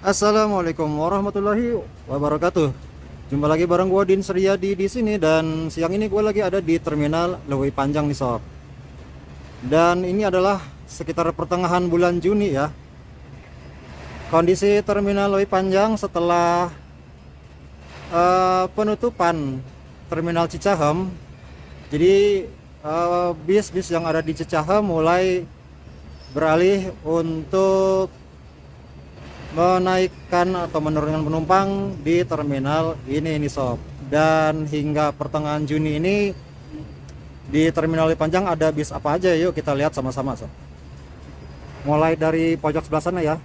Assalamualaikum warahmatullahi wabarakatuh. Jumpa lagi bareng gua Din Suryadi di sini, dan siang ini gua lagi ada di Terminal Leuwi Panjang nih sob. Dan ini adalah sekitar pertengahan bulan Juni ya. Kondisi Terminal Leuwi Panjang setelah penutupan Terminal Cicahem. Jadi bis-bis yang ada di Cicahem mulai beralih untuk menaikkan atau menurunkan penumpang di terminal ini sob. Dan hingga pertengahan Juni ini di Terminal Leuwi Panjang ada bis apa aja, yuk kita lihat sama-sama sob. Mulai dari pojok sebelah sana ya,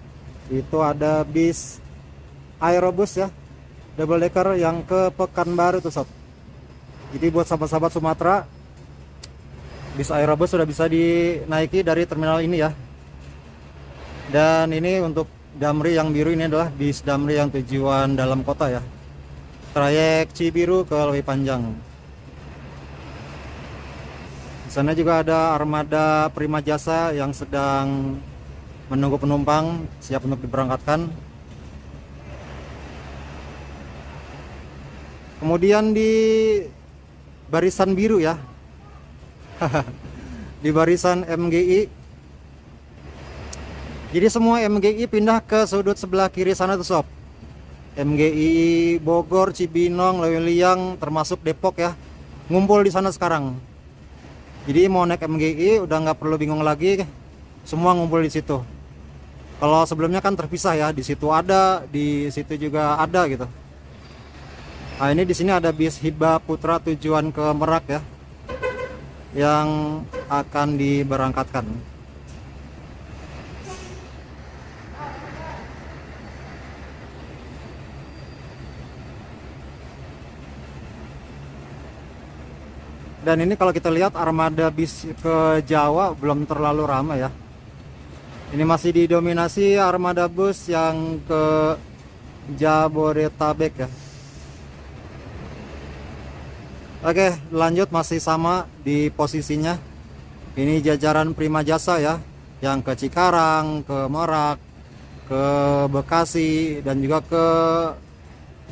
itu ada bis Aerobus ya, double decker yang ke Pekanbaru tuh sob. Jadi buat sahabat-sahabat Sumatera, bis Aerobus sudah bisa dinaiki dari terminal ini ya. Dan ini untuk Damri yang biru, ini adalah bis Damri yang tujuan dalam kota ya, trayek Cibiru ke Leuwi Panjang. Di sana juga ada armada Prima Jasa yang sedang menunggu penumpang siap untuk diberangkatkan. Kemudian di barisan biru ya, di barisan MGI. Jadi semua MGI pindah ke sudut sebelah kiri sana tuh sob. MGI Bogor, Cibinong, Lewiliang, termasuk Depok ya, ngumpul di sana sekarang. Jadi mau naik MGI udah nggak perlu bingung lagi, semua ngumpul di situ. Kalau sebelumnya kan terpisah ya, di situ ada, di situ juga ada gitu. Nah ini di sini ada bis Hiba Putra tujuan ke Merak ya, yang akan diberangkatkan. Dan ini kalau kita lihat armada bis ke Jawa belum terlalu ramai ya. Ini masih didominasi armada bus yang ke Jabodetabek ya. Oke, lanjut, masih sama di posisinya. Ini jajaran Prima Jasa ya, yang ke Cikarang, ke Merak, ke Bekasi, dan juga ke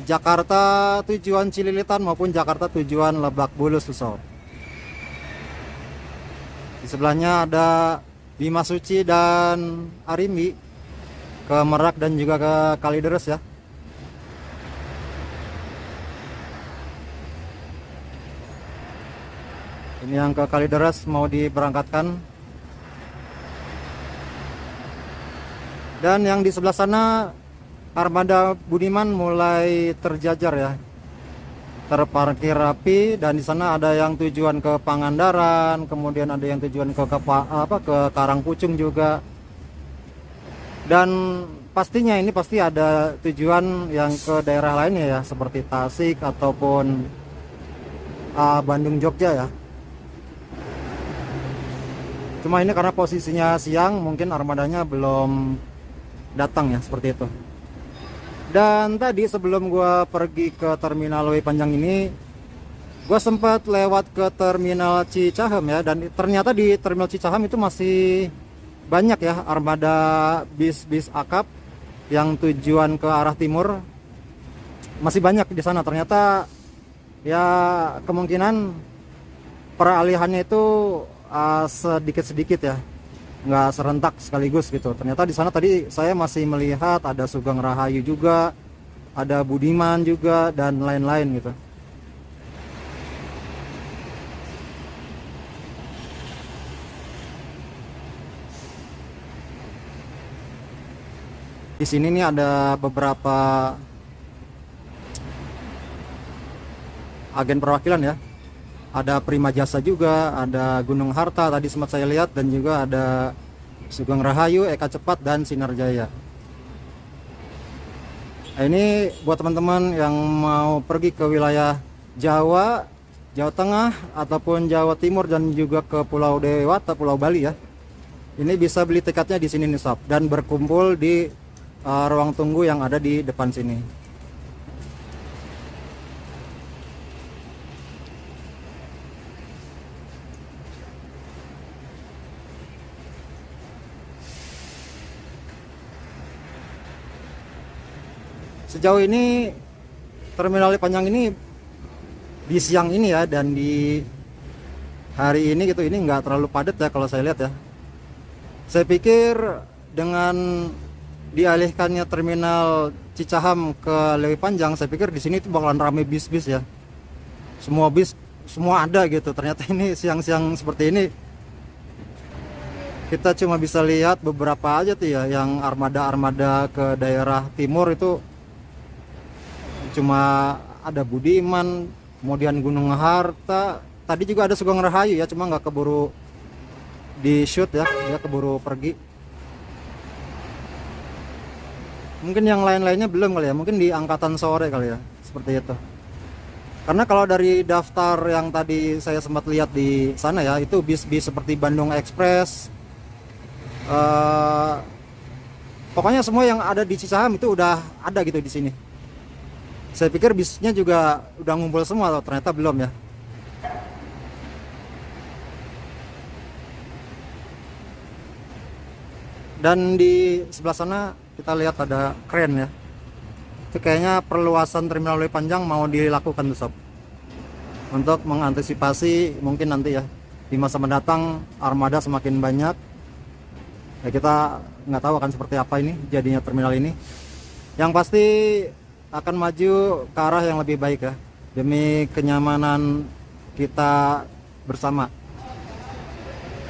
Jakarta tujuan Cililitan maupun Jakarta tujuan Lebak Bulus tuh sob. Di sebelahnya ada Bima Suci dan Arimbi ke Merak dan juga ke Kalideres ya. Ini yang ke Kalideres mau diberangkatkan. Dan yang di sebelah sana armada Budiman mulai terjajar ya, terparkir rapi. Dan di sana ada yang tujuan ke Pangandaran, kemudian ada yang tujuan ke Karangpucung juga. Dan pastinya ini pasti ada tujuan yang ke daerah lainnya ya, seperti Tasik ataupun Bandung Jogja ya. Cuma ini karena posisinya siang, mungkin armadanya belum datang ya, seperti itu. Dan tadi sebelum gue pergi ke Terminal Leuwi Panjang ini, gue sempat lewat ke Terminal Cicahem ya. Dan ternyata di Terminal Cicahem itu masih banyak ya armada bis-bis akap yang tujuan ke arah timur. Masih banyak di sana. Ternyata ya kemungkinan peralihannya itu sedikit-sedikit ya, nggak serentak sekaligus gitu. Ternyata di sana tadi saya masih melihat ada Sugeng Rahayu juga, ada Budiman juga, dan lain-lain gitu. Di sini nih ada beberapa agen perwakilan ya. Ada Prima Jasa juga, ada Gunung Harta tadi sempat saya lihat, dan juga ada Sugeng Rahayu, Eka Cepat, dan Sinar Jaya. Nah, ini buat teman-teman yang mau pergi ke wilayah Jawa, Jawa Tengah, ataupun Jawa Timur, dan juga ke Pulau Dewata, Pulau Bali ya. Ini bisa beli tiketnya di sini nih sob, dan berkumpul di ruang tunggu yang ada di depan sini. Sejauh ini terminal Lewi Panjang ini di siang ini ya, dan di hari ini gitu, ini nggak terlalu padat ya kalau saya lihat ya. Saya pikir dengan dialihkannya terminal Cicahem ke Lewi Panjang, saya pikir di sini tuh bakalan rame bis-bis ya. Semua bis semua ada gitu. Ternyata ini siang-siang seperti ini kita cuma bisa lihat beberapa aja tuh ya, yang armada-armada ke daerah timur itu cuma ada Budiman, kemudian Gunung Harta. Tadi juga ada Sugeng Rahayu ya, cuma nggak keburu di shoot ya, dia keburu pergi. Mungkin yang lain-lainnya belum kali ya, mungkin di angkatan sore kali ya, seperti itu. Karena kalau dari daftar yang tadi saya sempat lihat di sana ya, itu bis-bis seperti Bandung Express, pokoknya semua yang ada di Cicahem itu udah ada gitu di sini. Saya pikir bisnya juga udah ngumpul semua, ternyata belum ya. Dan di sebelah sana kita lihat ada kren ya. Itu kayaknya perluasan terminal Lewi Panjang mau dilakukan tuh sob, untuk mengantisipasi mungkin nanti ya di masa mendatang armada semakin banyak ya. Kita nggak tahu akan seperti apa ini jadinya terminal ini. Yang pasti akan maju ke arah yang lebih baik ya, demi kenyamanan kita bersama,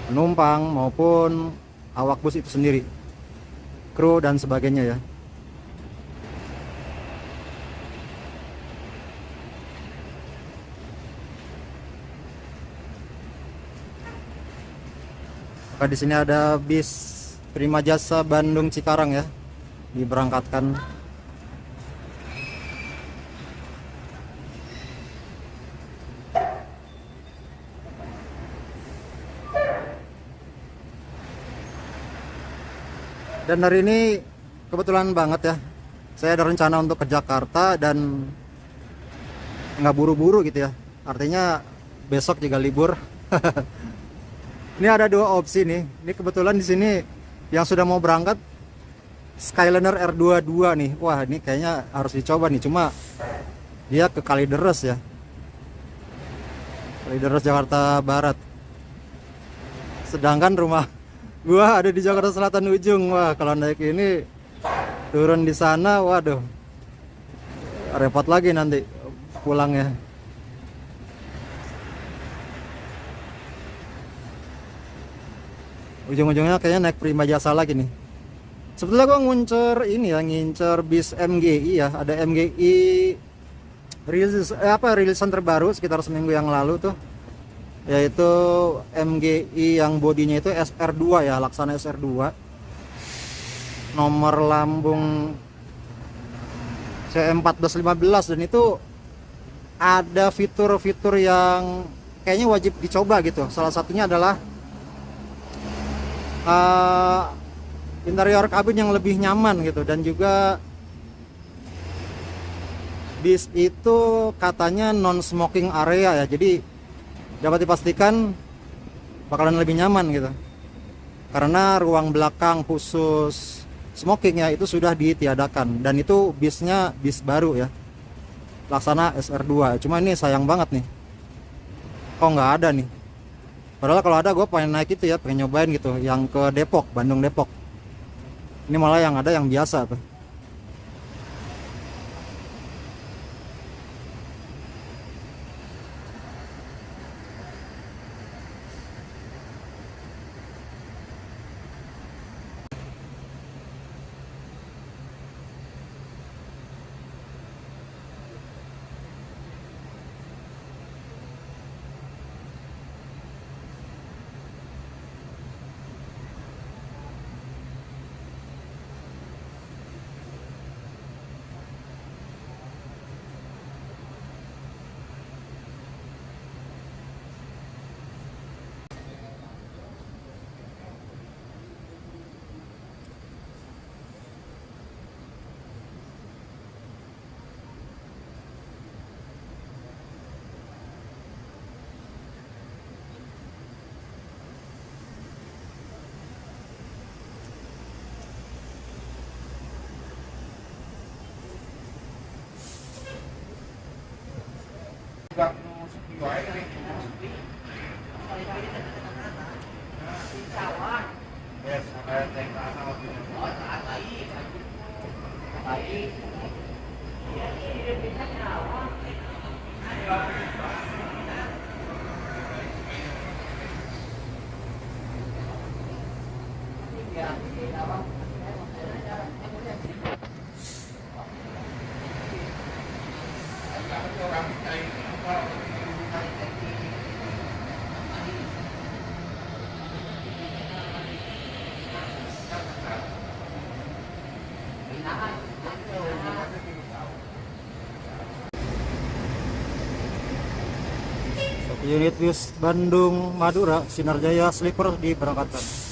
penumpang maupun awak bus itu sendiri, kru dan sebagainya ya. Maka di sini ada bis Prima Jasa Bandung Cikarang ya, diberangkatkan. Dan hari ini kebetulan banget ya, saya ada rencana untuk ke Jakarta dan nggak buru-buru gitu ya. Artinya besok juga libur. Ini ada dua opsi nih. Ini kebetulan di sini yang sudah mau berangkat Skyliner R22 nih. Wah, ini kayaknya harus dicoba nih. Cuma dia ke Kalideres ya, Kalideres Jakarta Barat. Sedangkan rumah gua ada di Jakarta Selatan ujung. Wah, kalau naik ini turun di sana, waduh, repot lagi nanti pulangnya. Ujung-ujungnya kayaknya naik Prima Jasa lagi nih. Sebetulnya gua ngincer ini ya, ngincer bis MGI ya. Ada MGI rilisan terbaru sekitar seminggu yang lalu tuh, yaitu MGI yang bodinya itu SR2 ya, Laksana SR2, nomor lambung CM1415. Dan itu ada fitur-fitur yang kayaknya wajib dicoba gitu. Salah satunya adalah interior kabin yang lebih nyaman gitu, dan juga bis itu katanya non smoking area ya, jadi dapat dipastikan bakalan lebih nyaman gitu, karena ruang belakang khusus smoking ya itu sudah ditiadakan. Dan itu bisnya bis baru ya, Laksana SR2. Cuma ini sayang banget nih kok nggak ada nih, padahal kalau ada gue pengen naik itu ya, pengen nyobain gitu yang ke Depok, Bandung Depok. Ini malah yang ada yang biasa tuh. Unit bus Bandung Madura Sinar Jaya Sleeper diberangkatkan.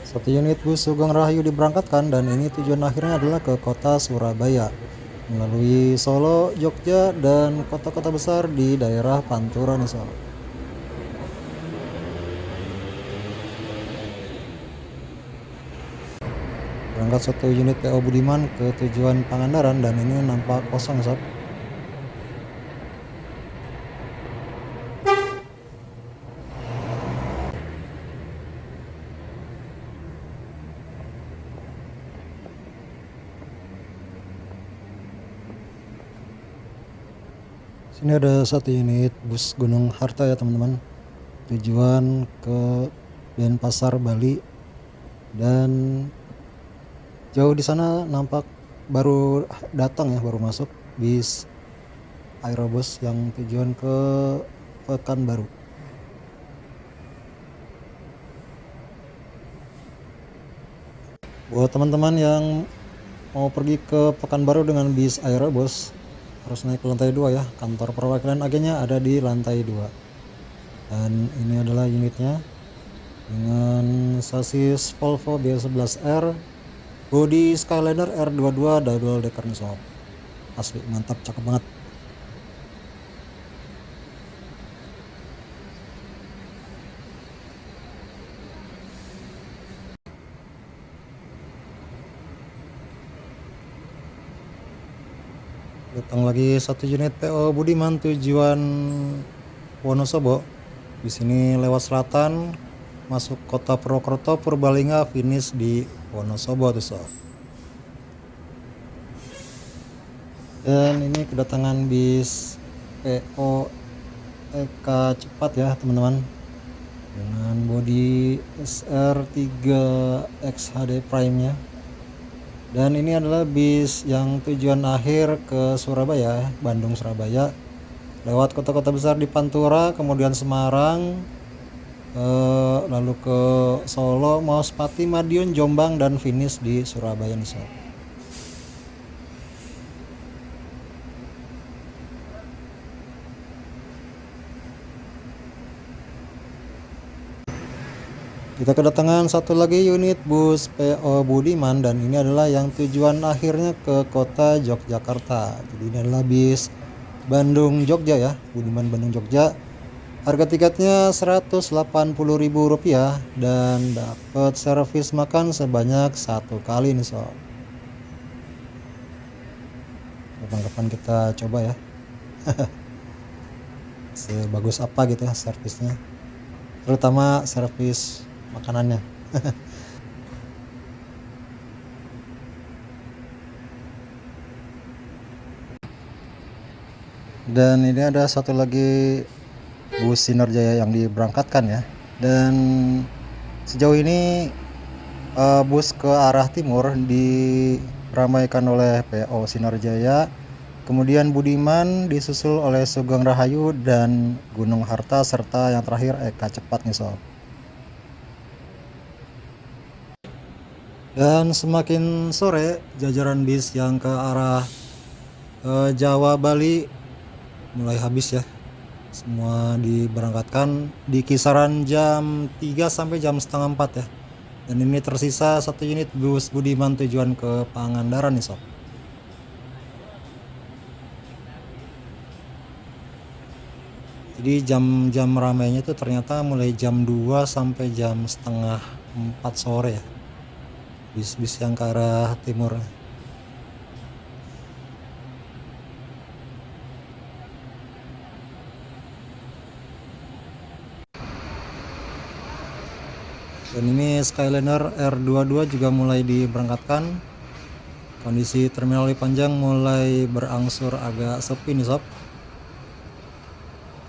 Satu unit bus Sugeng Rahayu diberangkatkan dan ini tujuan akhirnya adalah ke kota Surabaya melalui Solo, Jogja, dan kota-kota besar di daerah Pantura nih sob. Berangkat satu unit PO Budiman ke tujuan Pangandaran dan ini nampak kosong sob. Sini ada satu unit bus Gunung Harta ya teman-teman, tujuan ke Denpasar, Bali, dan jauh di sana nampak baru datang ya, baru masuk bis Aerobus yang tujuan ke Pekanbaru. Buat teman-teman yang mau pergi ke Pekanbaru dengan bis Aerobus harus naik ke lantai 2 ya. Kantor perwakilan agennya ada di lantai 2. Dan ini adalah unitnya dengan sasis Volvo B11R, bodi Skyliner R22 double decker nih sob. Asli mantap, cakep banget. Datang lagi satu unit PO Budiman tujuan Wonosobo. Di sini lewat selatan masuk kota Purwokerto, Purbalingga, finish di Wonosobo tuh sob. Dan ini kedatangan bis PO Eka Cepat ya teman-teman. dengan bodi SR3 XHD Prime nya. Dan ini adalah bis yang tujuan akhir ke Surabaya, Bandung Surabaya, lewat kota-kota besar di Pantura, kemudian Semarang, lalu ke Solo, Maus, Pati, Madiun, Jombang, dan finish di Surabaya nih sob. Kita kedatangan satu lagi unit bus PO Budiman, dan ini adalah yang tujuan akhirnya ke kota Yogyakarta. Jadi ini adalah bis Bandung Jogja ya, Budiman Bandung Jogja. Harga tiketnya Rp180.000 dan dapat servis makan sebanyak 1 kali nih sob. Kapan-kapan kita coba ya. Sebagus apa gitu ya servisnya, terutama servis makanannya. Dan ini ada satu lagi bus Sinar Jaya yang diberangkatkan ya. Dan sejauh ini bus ke arah timur diramaikan oleh PO Sinar Jaya, kemudian Budiman disusul oleh Sugeng Rahayu dan Gunung Harta, serta yang terakhir Eka Cepat nih sob. Dan semakin sore, jajaran bis yang ke arah Jawa Bali mulai habis ya. Semua diberangkatkan di kisaran jam 3 sampai jam setengah 4 ya. Dan ini tersisa satu unit bus Budiman tujuan ke Pangandaran nih sob. Jadi jam-jam ramainya itu ternyata mulai jam 2 sampai jam setengah 4 sore ya, bis-bis yang ke arah timur. Dan ini Skyliner R22 juga mulai diberangkatkan. Kondisi terminal Panjang mulai berangsur agak sepi nih sob.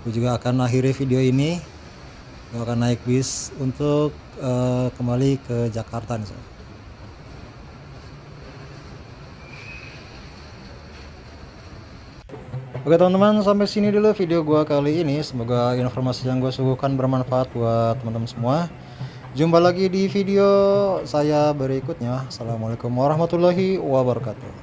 Aku juga akan akhiri video ini. Aku akan naik bis untuk kembali ke Jakarta nih sob. Oke teman-teman, sampai sini dulu video gua kali ini. Semoga informasi yang gua suguhkan bermanfaat buat teman-teman semua. Jumpa lagi di video saya berikutnya. Assalamualaikum warahmatullahi wabarakatuh.